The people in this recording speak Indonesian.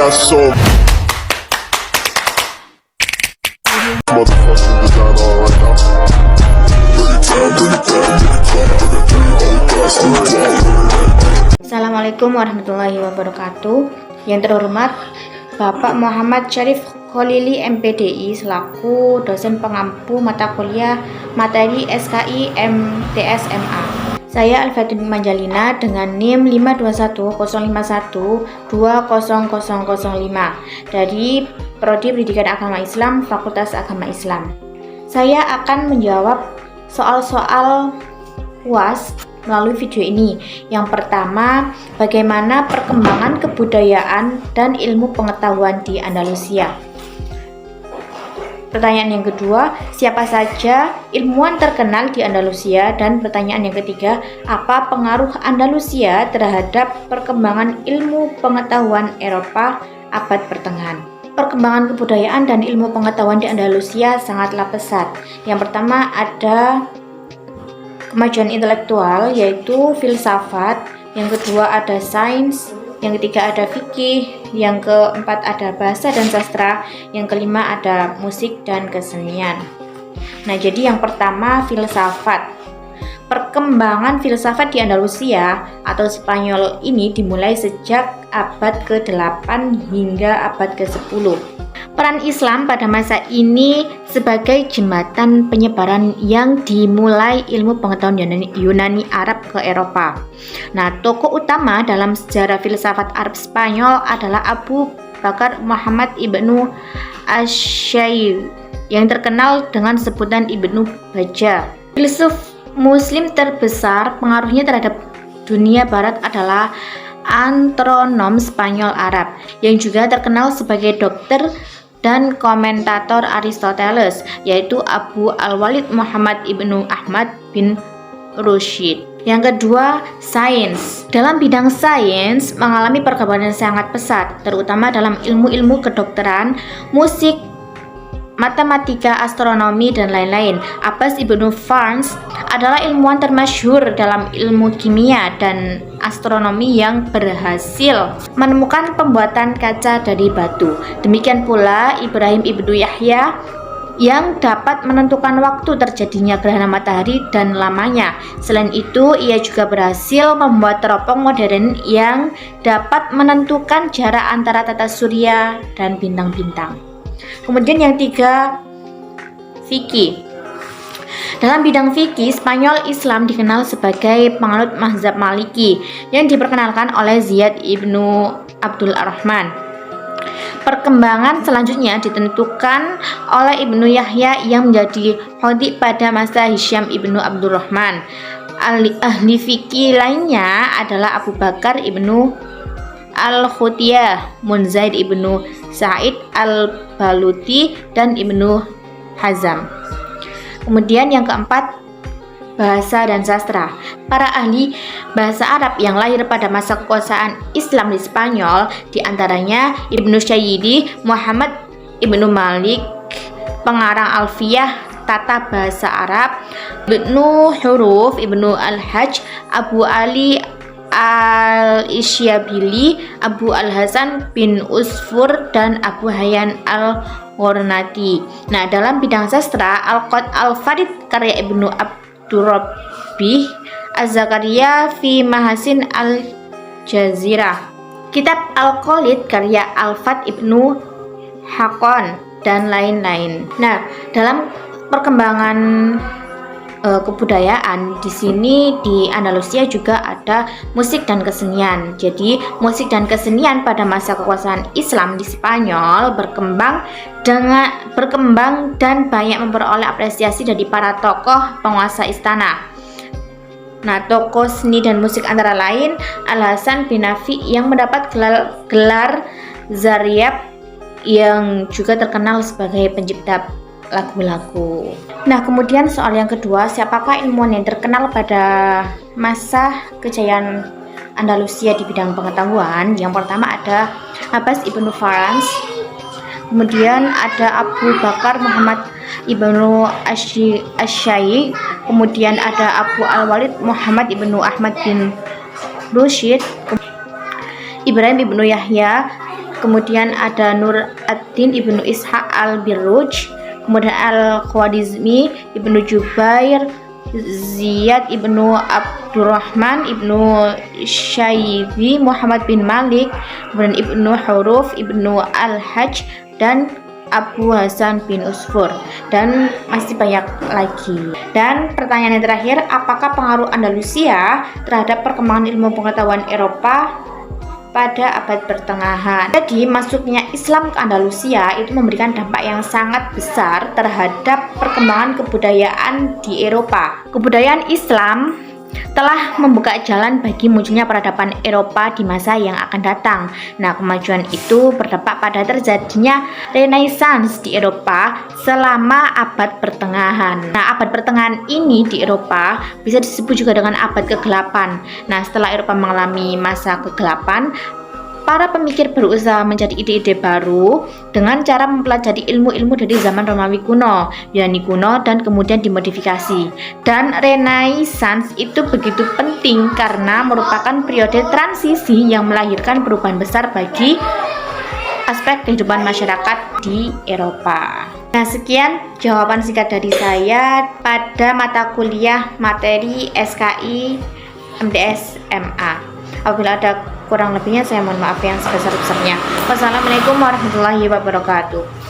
got so motherfucking design on right now. Assalamualaikum warahmatullahi wabarakatuh. Yang terhormat Bapak Muhammad Syarif Kholili MPDI selaku dosen pengampu mata kuliah materi SKI MTS MA. Saya Alfatin Manjalina dengan NIM 52105120005 dari Prodi Pendidikan Agama Islam Fakultas Agama Islam. Saya akan menjawab soal-soal UAS melalui video ini. Yang pertama, bagaimana perkembangan kebudayaan dan ilmu pengetahuan di Andalusia. Pertanyaan yang kedua, siapa saja ilmuwan terkenal di Andalusia? Dan pertanyaan yang ketiga, apa pengaruh Andalusia terhadap perkembangan ilmu pengetahuan Eropa abad pertengahan? Perkembangan kebudayaan dan ilmu pengetahuan di Andalusia sangatlah pesat. Yang pertama ada kemajuan intelektual, yaitu filsafat. Yang kedua ada sains. Yang ketiga ada fikih. Yang keempat ada bahasa dan sastra. Yang kelima ada musik dan kesenian. Nah, jadi yang pertama filsafat. Perkembangan filsafat di Andalusia atau Spanyol ini dimulai sejak abad ke-8 hingga abad ke-10. Peran Islam pada masa ini sebagai jembatan penyebaran yang dimulai ilmu pengetahuan Yunani Arab ke Eropa. Nah, tokoh utama dalam sejarah filsafat Arab Spanyol adalah Abu Bakar Muhammad Ibnu Ash-Shaykh yang terkenal dengan sebutan Ibnu Baja. Filsuf Muslim terbesar pengaruhnya terhadap dunia barat adalah astronom Spanyol Arab yang juga terkenal sebagai dokter dan komentator Aristoteles, yaitu Abu Al-Walid Muhammad Ibnu Ahmad bin Rushd. Yang kedua, sains. Dalam bidang sains mengalami perkembangan yang sangat pesat, terutama dalam ilmu-ilmu kedokteran, musik, matematika, astronomi, dan lain-lain. Abbas Ibnu Farns adalah ilmuwan termasyhur dalam ilmu kimia dan astronomi yang berhasil menemukan pembuatan kaca dari batu. Demikian pula Ibrahim Ibnu Yahya yang dapat menentukan waktu terjadinya gerhana matahari dan lamanya. Selain itu, ia juga berhasil membuat teropong modern yang dapat menentukan jarak antara tata surya dan bintang-bintang. Kemudian yang tiga, fikih. Dalam bidang fikih, Spanyol Islam dikenal sebagai penganut mazhab Maliki yang diperkenalkan oleh Ziyad ibnu Abdul Rahman. Perkembangan selanjutnya ditentukan oleh Ibnu Yahya yang menjadi khatib pada masa Hisham ibnu Abdul Rahman. Ahli fikih lainnya adalah Abu Bakar ibnu Al-Khutiyah, Munzaid ibnu Sa'id Al-Baluti, dan Ibnu Hazam. Kemudian yang keempat, bahasa dan sastra. Para ahli bahasa Arab yang lahir pada masa kekuasaan Islam di Spanyol, diantaranya Ibnu Syayidi, Muhammad Ibnu Malik, pengarang Alfiyah tata bahasa Arab, Ibnu Huruf, Ibnu Al-Hajj, Abu Ali Al-Isyabili, Abu Al-Hasan bin Usfur, dan Abu Hayyan Al-Ghornati. Nah, dalam bidang sastra, Al-Qad Al-Farid karya Ibnu Abdurrabbih, Az-Zakaria fi Mahasin Al-Jazirah, Kitab Al-Qalid karya Al-Fat Ibnu Hakon, dan lain-lain. Nah, dalam perkembangan kebudayaan di sini di Andalusia juga ada musik dan kesenian. Jadi musik dan kesenian pada masa kekuasaan Islam di Spanyol berkembang dan banyak memperoleh apresiasi dari para tokoh penguasa istana. Nah, tokoh seni dan musik antara lain Al-Hasan bin Nafi yang mendapat gelar Zaryab yang juga terkenal sebagai pencipta lagu-lagu. Nah, kemudian soal yang kedua, siapakah ilmuwan yang terkenal pada masa kejayaan Andalusia di bidang pengetahuan? Yang pertama ada Abbas Ibnu Farns, kemudian ada Abu Bakar Muhammad Ibnu Ash-Shaykh, kemudian ada Abu Al-Walid Muhammad Ibnu Ahmad bin Rushd, Ibrahim Ibnu Yahya, kemudian ada Nur ad-Din Ibnu Ishaq al-Birruj, kemudian Al-Khwarizmi, Ibnu Jubair, Ziyad Ibnu Abdurrahman, Ibnu Syaibi, Muhammad bin Malik, kemudian Ibnu Huruf, Ibnu Al-Hajj, dan Abu Hasan bin Usfur, dan masih banyak lagi. Dan pertanyaan yang terakhir, apakah pengaruh Andalusia terhadap perkembangan ilmu pengetahuan Eropa pada abad pertengahan? Jadi masuknya Islam ke Andalusia itu memberikan dampak yang sangat besar terhadap perkembangan kebudayaan di Eropa. Kebudayaan Islam telah membuka jalan bagi munculnya peradaban Eropa di masa yang akan datang. Nah, kemajuan itu berdampak pada terjadinya Renaissance di Eropa selama abad pertengahan. Nah, abad pertengahan ini di Eropa bisa disebut juga dengan abad ke-8. Nah, setelah Eropa mengalami masa kegelapan, para pemikir berusaha mencari ide-ide baru dengan cara mempelajari ilmu-ilmu dari zaman Romawi kuno, Yunani kuno, dan kemudian dimodifikasi. Dan Renaissance itu begitu penting karena merupakan periode transisi yang melahirkan perubahan besar bagi aspek kehidupan masyarakat di Eropa. Nah, sekian jawaban singkat dari saya pada mata kuliah materi SKI MTS MA. Apabila ada kurang lebihnya, saya mohon maaf yang sebesar-besarnya. Wassalamualaikum warahmatullahi wabarakatuh.